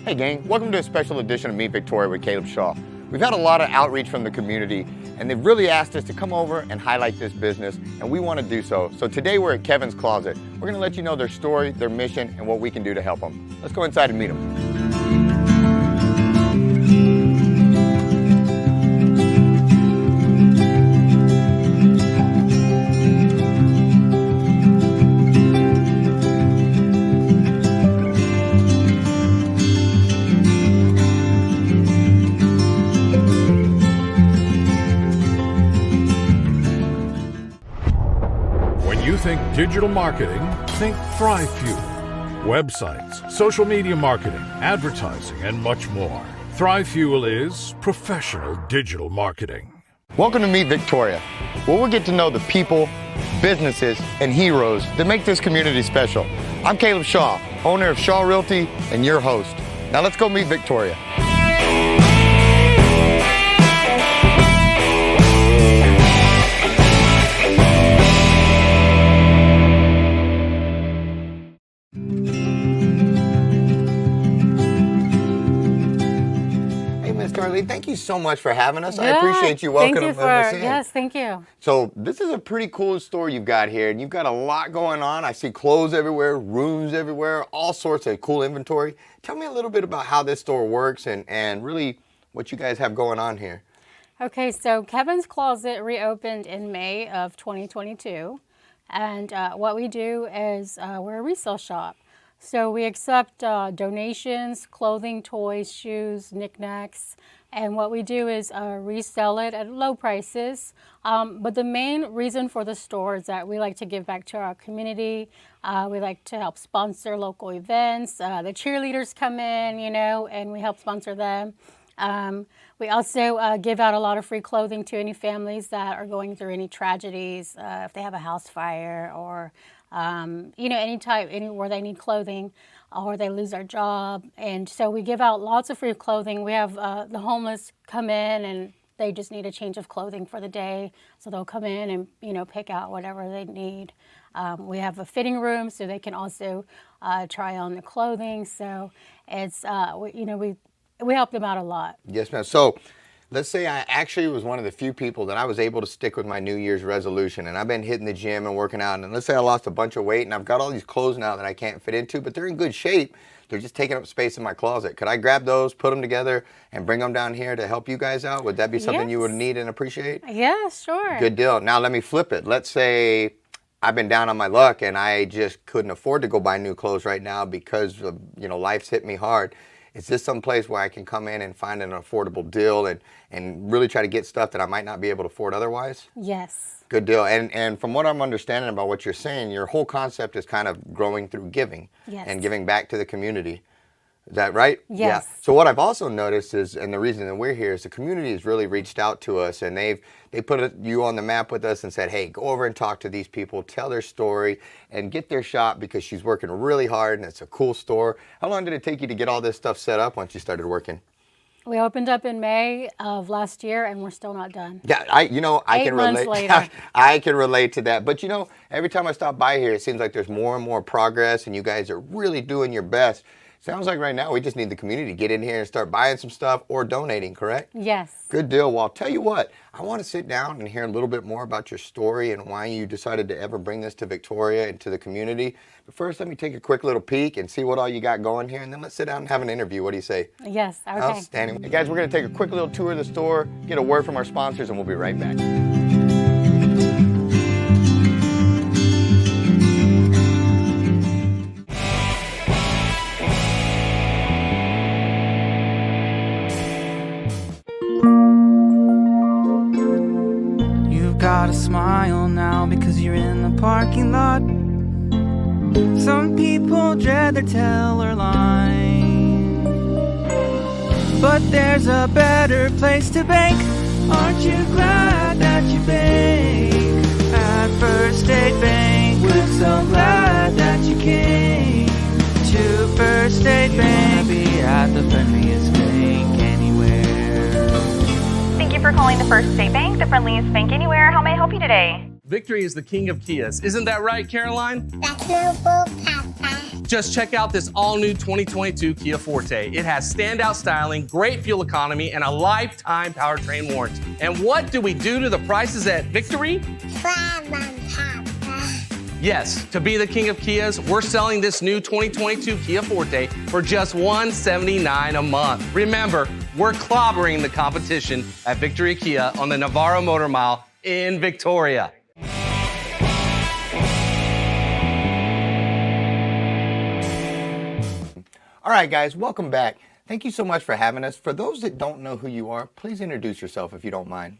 Hey gang, welcome to a special edition of Meet Victoria with Caleb Shaw. We've had a lot of outreach from the community and they've really asked us to come over and highlight this business, and we want to do so. So today we're at Kevin's Closet. We're going to let you know their story, their mission, and what we can do to help them. Let's go inside and meet them. You think digital marketing, think ThriveFuel. Websites, social media marketing, advertising, and much more. ThriveFuel is professional digital marketing. Welcome to Meet Victoria, where we'll get to know the people, businesses, and heroes that make this community special. I'm Caleb Shaw, owner of Shaw Realty and your host. Now let's go meet Victoria. Darlene, thank you so much for having us. Yeah, I appreciate you welcoming us in. Yes, thank you. So this is a pretty cool store you've got here, and you've got a lot going on. I see clothes everywhere, rooms everywhere, all sorts of cool inventory. Tell me a little bit about how this store works and really what you guys have going on here. Okay, so Kevin's Closet reopened in May of 2022, and what we do is we're a resale shop. So we accept donations, clothing, toys, shoes, knickknacks, and what we do is resell it at low prices. But the main reason for the store is that we like to give back to our community. We like to help sponsor local events. The cheerleaders come in, you know, and we help sponsor them. We also give out a lot of free clothing to any families that are going through any tragedies, if they have a house fire or you know, anywhere they need clothing or they lose their job. And so we give out lots of free clothing. We have the homeless come in and they just need a change of clothing for the day. So they'll come in and, you know, pick out whatever they need. We have a fitting room so they can also try on the clothing. So it's, you know, we help them out a lot. Yes, ma'am. So let's say I actually was one of the few people that I was able to stick with my New Year's resolution, and I've been hitting the gym and working out, and let's say I lost a bunch of weight and I've got all these clothes now that I can't fit into, but they're in good shape. They're just taking up space in my closet. Could I grab those, put them together, and bring them down here to help you guys out? Would that be something you would need and appreciate? Yeah, sure. Good deal. Now let me flip it. Let's say I've been down on my luck and I just couldn't afford to go buy new clothes right now because of, you know, life's hit me hard. Is this some place where I can come in and find an affordable deal and really try to get stuff that I might not be able to afford otherwise? Yes. Good deal. And from what I'm understanding about what you're saying, your whole concept is kind of growing through giving and giving back to the community. Is that right? Yes. Yeah. So what I've also noticed is, and the reason that we're here is the community has really reached out to us, and they put you on the map with us and said, hey, go over and talk to these people, tell their story, and get their shop because she's working really hard and it's a cool store. How long did it take you to get all this stuff set up once you started working? We opened up in May of last year and we're still not done. Yeah, I can relate. 8 months later. I can relate to that. But you know, every time I stop by here, it seems like there's more and more progress and you guys are really doing your best. Sounds like right now we just need the community to get in here and start buying some stuff or donating, correct? Yes. Good deal. Well, I'll tell you what, I want to sit down and hear a little bit more about your story and why you decided to ever bring this to Victoria and to the community. But first, let me take a quick little peek and see what all you got going here, and then let's sit down and have an interview. What do you say? Yes, okay. Outstanding. Hey guys, we're going to take a quick little tour of the store, get a word from our sponsors, and we'll be right back. Got a smile now because you're in the parking lot. Some people dread their teller line, but there's a better place to bank. Aren't you glad that you bank at First State Bank? We're so glad that you came to First State Bank. Be at the friendliest bank anywhere. Thank you for calling the First State Bank, the friendliest bank anywhere. How may I help you today? Victory is the king of Kias. Isn't that right, Caroline? That's no bull, Papa. Just check out this all-new 2022 Kia Forte. It has standout styling, great fuel economy, and a lifetime powertrain warranty. And what do we do to the prices at Victory? Yes, to be the king of Kias, we're selling this new 2022 Kia Forte for just $179 a month. Remember, we're clobbering the competition at Victory Kia on the Navarro Motor Mile in Victoria. All right, guys, welcome back. Thank you so much for having us. For those that don't know who you are, please introduce yourself if you don't mind.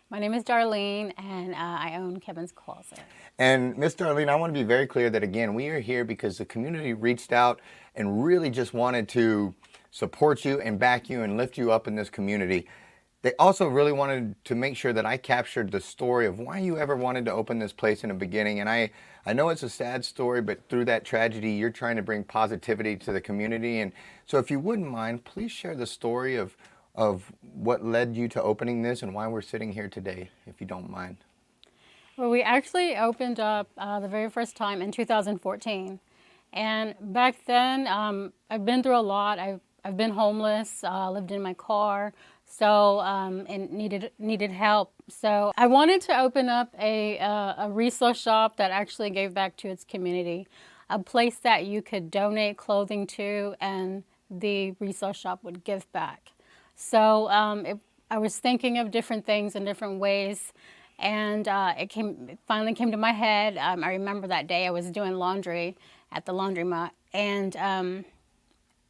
My name is Darlene, and I own Kevin's Closet. And Miss Darlene, I want to be very clear that, again, we are here because the community reached out and really just wanted to support you and back you and lift you up in this community. They also really wanted to make sure that I captured the story of why you ever wanted to open this place in the beginning. And I know it's a sad story, but through that tragedy, you're trying to bring positivity to the community. And so if you wouldn't mind, please share the story of what led you to opening this and why we're sitting here today, if you don't mind. Well, we actually opened up the very first time in 2014. And back then, I've been through a lot. I've been homeless, lived in my car, so and needed help. So I wanted to open up a resale shop that actually gave back to its community, a place that you could donate clothing to, and the resale shop would give back. So I was thinking of different things in different ways, and it finally came to my head. I remember that day I was doing laundry at the laundromat, and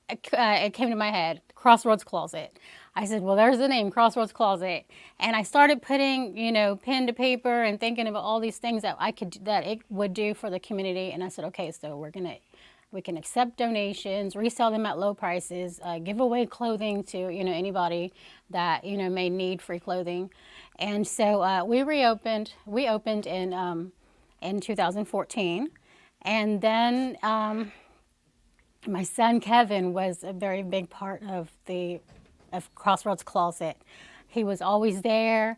it came to my head, Crossroads Closet. I said, well, there's the name, Crossroads Closet. And I started putting, pen to paper and thinking about all these things that it would do for the community. And I said, okay, so we can accept donations, resell them at low prices, give away clothing to, anybody that, may need free clothing. And so we opened in 2014. And then my son Kevin was a very big part of Crossroads Closet. He was always there.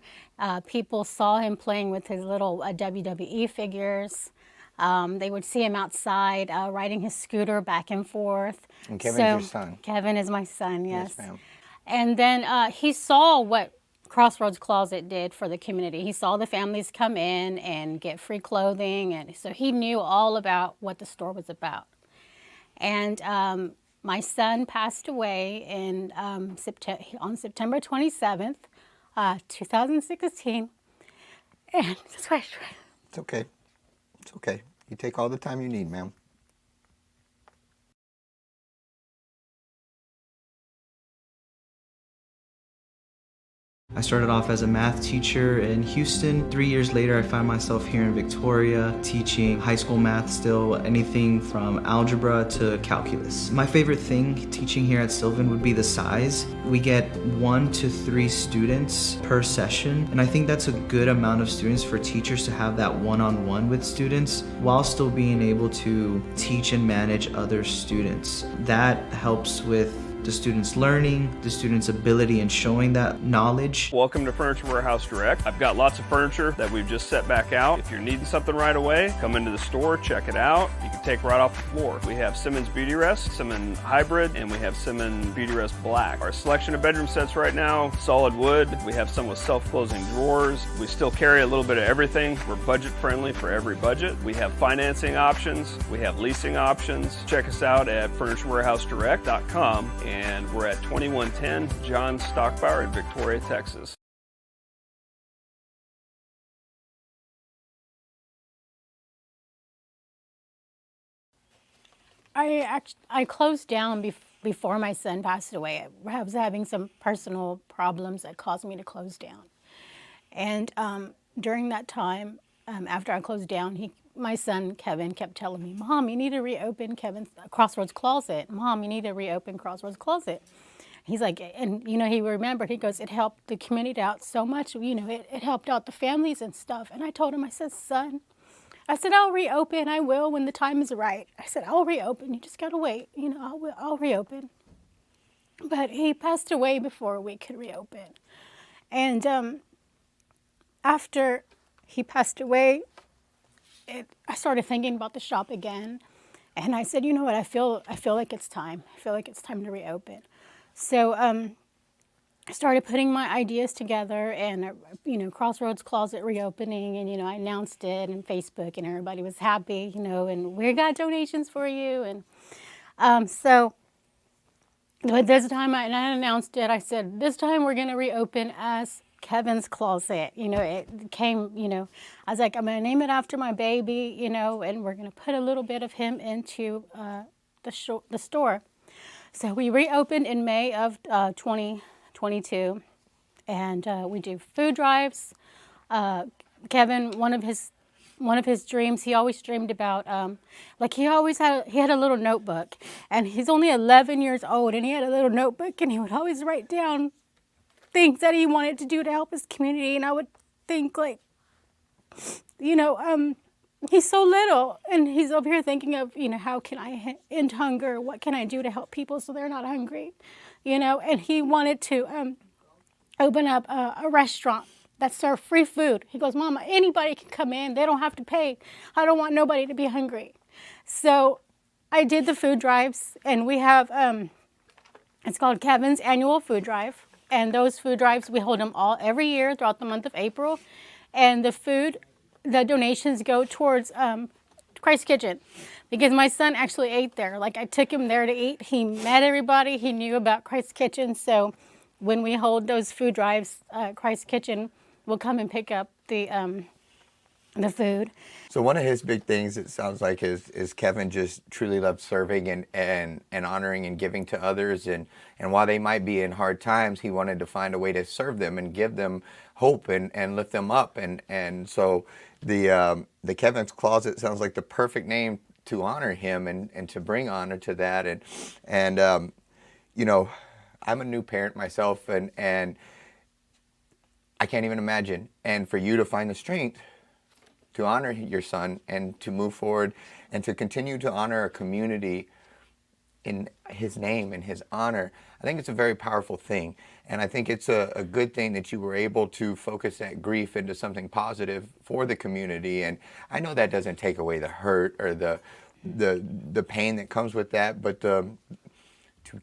People saw him playing with his little WWE figures. They would see him outside riding his scooter back and forth. And Kevin's your son? Kevin is my son, yes. Yes, ma'am. And then he saw what Crossroads Closet did for the community. He saw the families come in and get free clothing, and so he knew all about what the store was about. And my son passed away on September 27th, 2016. And that's why It's okay. It's okay. You take all the time you need, ma'am. I started off as a math teacher in Houston. 3 years later, I found myself here in Victoria teaching high school math still, anything from algebra to calculus. My favorite thing teaching here at Sylvan would be the size. We get 1 to 3 students per session, and I think that's a good amount of students for teachers to have that one-on-one with students while still being able to teach and manage other students. That helps with the students' learning, the students' ability in showing that knowledge. Welcome to Furniture Warehouse Direct. I've got lots of furniture that we've just set back out. If you're needing something right away, come into the store, check it out. You can take right off the floor. We have Simmons Beauty Rest, Simmons Hybrid, and we have Simmons Beauty Rest Black. Our selection of bedroom sets right now, solid wood. We have some with self-closing drawers. We still carry a little bit of everything. We're budget friendly for every budget. We have financing options. We have leasing options. Check us out at FurnitureWarehouseDirect.com. And we're at 2110 John Stockbauer in Victoria, Texas. I closed down before my son passed away. I was having some personal problems that caused me to close down. And during that time, after I closed down, my son Kevin kept telling me, "Mom, you need to reopen Crossroads Closet. Mom, you need to reopen Crossroads Closet." He's like, and he remembered, he goes, "It helped the community out so much, it helped out the families and stuff." And I told him, I said, "Son," I said, "I'll reopen. I will when the time is right." I said, "I'll reopen. You just gotta wait. I'll reopen." But he passed away before we could reopen. And after he passed away, I started thinking about the shop again. And I said, you know what, I feel like it's time. I feel like it's time to reopen. So I started putting my ideas together, and Crossroads Closet reopening, and I announced it on Facebook, and everybody was happy, and we got donations for you, and so. But this time, I announced it. I said, this time we're going to reopen as Kevin's Closet. It came, I was like, I'm going to name it after my baby, and we're going to put a little bit of him into the store. So we reopened in May of 2022, and we do food drives. Kevin, one of his dreams, he always dreamed about, he had a little notebook, and he's only 11 years old, and he had a little notebook, and he would always write down things that he wanted to do to help his community. And I would think, he's so little, and he's over here thinking of, how can I end hunger? What can I do to help people so they're not hungry? And he wanted to open up a restaurant that serve free food. He goes, Mama, anybody can come in. They don't have to pay. I don't want nobody to be hungry. So I did the food drives, and we have, it's called Kevin's Annual Food Drive. And those food drives, we hold them every year throughout the month of April. And the donations go towards Christ Kitchen, because my son actually ate there. I took him there to eat. He met everybody. He knew about Christ Kitchen. So when we hold those food drives, Christ Kitchen will come and pick up the food. So one of his big things, it sounds like, is Kevin just truly loves serving and honoring and giving to others. And while they might be in hard times, he wanted to find a way to serve them and give them hope and lift them up. And so the Kevin's Closet sounds like the perfect name to honor him and to bring honor to that. And I'm a new parent myself, and I can't even imagine. And for you to find the strength to honor your son and to move forward and to continue to honor a community in his name and his honor, I think it's a very powerful thing. And I think it's a good thing that you were able to focus that grief into something positive for the community. And I know that doesn't take away the hurt or the pain that comes with that, but to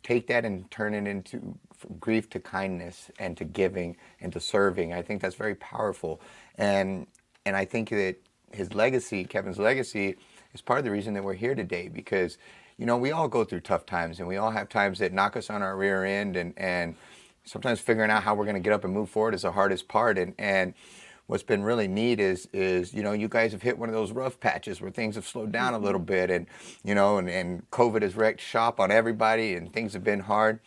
take that and turn it into grief to kindness and to giving and to serving, I think that's very powerful. And I think that his legacy, Kevin's legacy, is part of the reason that we're here today, because we all go through tough times, and we all have times that knock us on our rear end, and sometimes figuring out how we're going to get up and move forward is the hardest part. And what's been really neat is you guys have hit one of those rough patches where things have slowed down a little bit, and and COVID has wrecked shop on everybody, and things have been hard.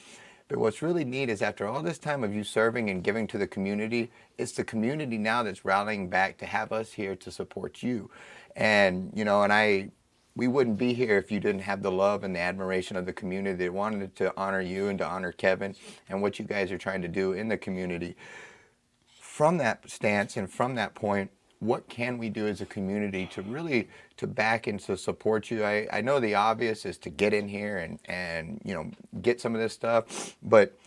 But what's really neat is after all this time of you serving and giving to the community, it's the community now that's rallying back to have us here to support you. And we wouldn't be here if you didn't have the love and the admiration of the community that wanted to honor you and to honor Kevin and what you guys are trying to do in the community. From that stance and from that point, what can we do as a community to really to back and to support you? I know the obvious is to get in here and get some of this stuff, but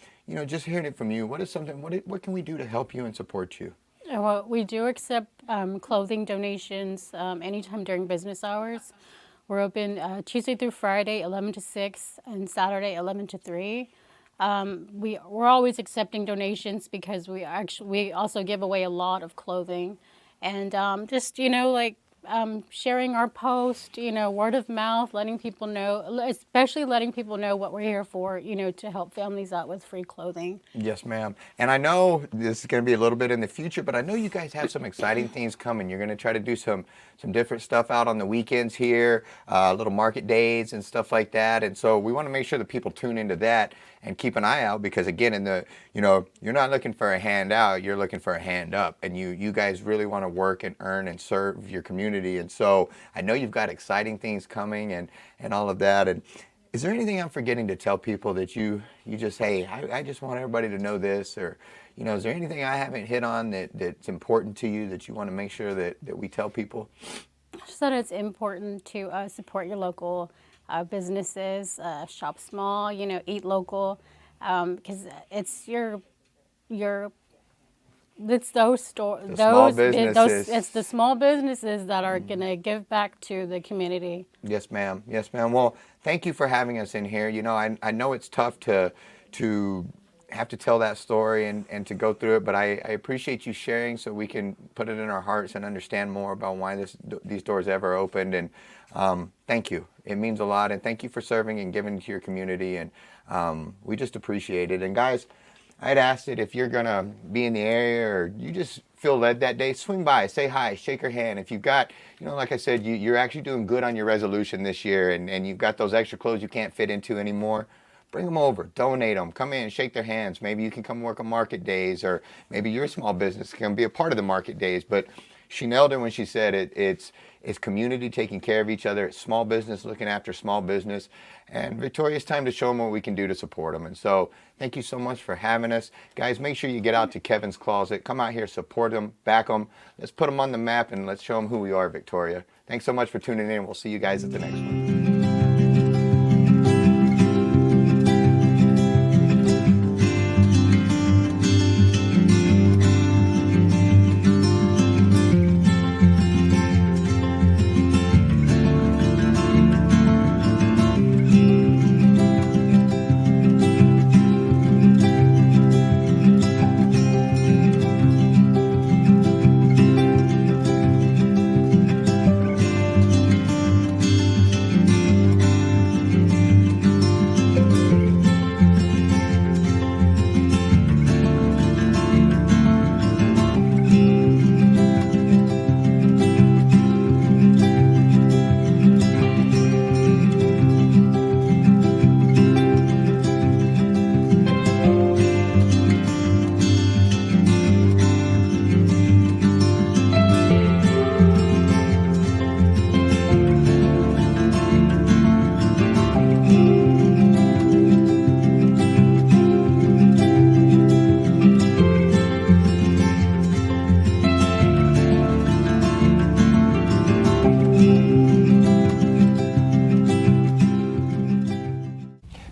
just hearing it from you, what can we do to help you and support you? Well, we do accept clothing donations anytime during business hours. We're open Tuesday through Friday, 11 to 6, and Saturday, 11 to 3. We're always accepting donations because we also give away a lot of clothing, and sharing our post, word of mouth, letting people know, especially letting people know what we're here for, to help families out with free clothing. Yes, ma'am. And I know this is going to be a little bit in the future, but I know you guys have some exciting things coming. You're going to try to do some different stuff out on the weekends here, little market days and stuff like that. And so we want to make sure that people tune into that and keep an eye out, because again, you're not looking for a handout, you're looking for a hand up, and you guys really want to work and earn and serve your community. And so I know you've got exciting things coming and all of that. And is there anything I'm forgetting to tell people that you just, hey, I just want everybody to know this, or is there anything I haven't hit on that's important to you that you want to make sure that we tell people? Just that it's important to support your local businesses, shop small, eat local, because it's your It's those small businesses. It's the small businesses that are going to give back to the community. Yes, ma'am. Yes, ma'am. Well, thank you for having us in here. You know, I know it's tough to have to tell that story and to go through it, but I appreciate you sharing so we can put it in our hearts and understand more about why these doors ever opened. And thank you. It means a lot. And thank you for serving and giving to your community. And we just appreciate it. And guys, I'd ask that if you're going to be in the area or you just feel led that day, swing by, say hi, shake her hand. If you've got, you know, like I said, you're actually doing good on your resolution this year and you've got those extra clothes you can't fit into anymore, bring them over, donate them, come in, shake their hands. Maybe you can come work on market days, or maybe your small business can be a part of the market days. But she nailed it when she said it's community taking care of each other. It's small business looking after small business. And Victoria, it's time to show them what we can do to support them. And so thank you so much for having us. Guys, make sure you get out to Kevin's Closet. Come out here, support them, back them. Let's put them on the map and let's show them who we are, Victoria. Thanks so much for tuning in. We'll see you guys at the next one.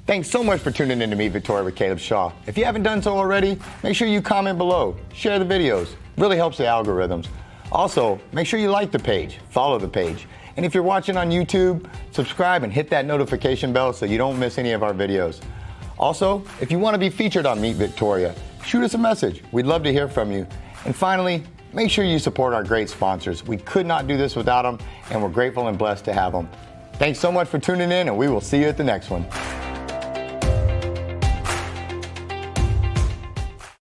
Thanks so much for tuning in to Meet Victoria with Caleb Shaw. If you haven't done so already, make sure you comment below, share the videos. Really helps the algorithms. Also, make sure you like the page, follow the page. And if you're watching on YouTube, subscribe and hit that notification bell so you don't miss any of our videos. Also, if you want to be featured on Meet Victoria, shoot us a message. We'd love to hear from you. And finally, make sure you support our great sponsors. We could not do this without them, and we're grateful and blessed to have them. Thanks so much for tuning in, and we will see you at the next one.